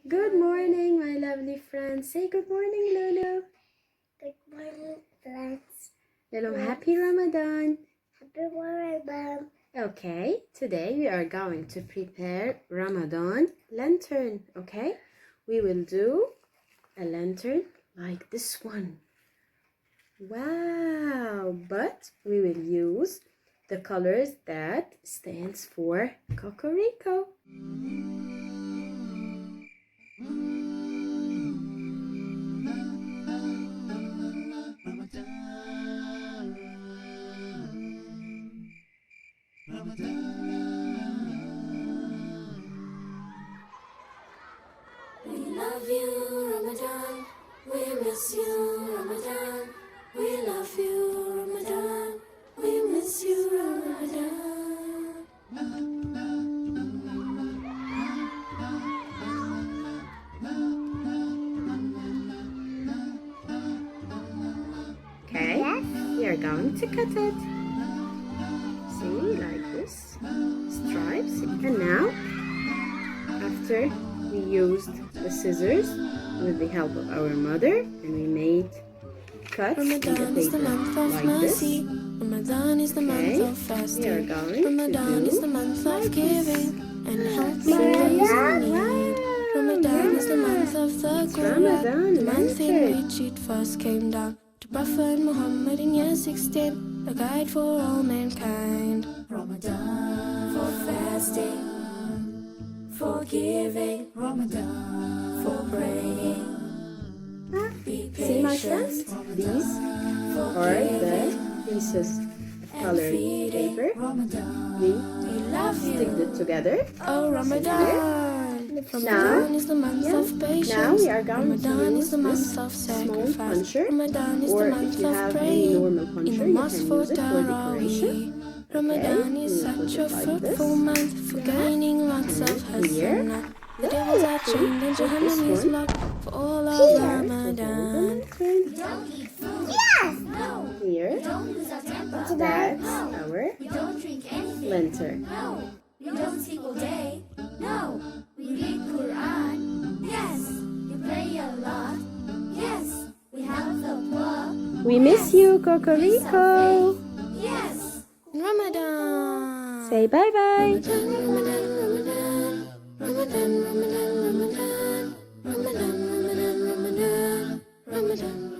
Good morning, my lovely friends. Say good morning, Lulu. Good morning, friends. Lulu, happy Ramadan. Happy Ramadan. Okay, today we are going to prepare Ramadan lantern. Okay, we will do a lantern like this one. Wow, but we will use the colors that stands for Cocorico. We love you, Ramadan. We miss you, Ramadan. We love you, Ramadan. We miss you, Ramadan. Okay, we are going to cut it. See, like this, stripes. And now, after we used the scissors with the help of our mother, and we made cuts in the Ramadan is the paper month of like this. mercy. Ramadan is the month of fasting. We are going Ramadan to is do the month like of giving this. and helping those in need. Wow, Ramadan is the month of the it's Quran, Ramadan the month in Lantern. which it first came down to Prophet Muhammad in year 16, a guide for all mankind. Ramadan for fasting, for giving, Ramadan for praying. See, my friends, these are the pieces of colored paper. We stick it together. Oh, Ramadan! Ramadan is the month of patience. Now we are going Ramadan to is use the month this of small sacrifice. puncher, Ramadan is or the if month you of have any praying. normal In puncher, the you mosque can for use it for decoration. Tarawih. Ramadan Okay, is we will such put a it like this. fruitful month for gaining lots of And here. hasanah. The devils are chained and Put this Jahannam is one locked for all of here to hold the Ramadan. lantern. Don't eat food. Here, Don't lose our temper. that's our We don't drink anything. lantern. No. We don't sleep all day. No. We read Quran. Yes. We pray a lot. Yes. We help the poor. We miss you, Cocorico. Yes. Ramadan. Say bye-bye. Ramadan, Ramadan, Ramadan, Ramadan, Ramadan, Ramadan, Ramadan, Ramadan, Ramadan, Ramadan.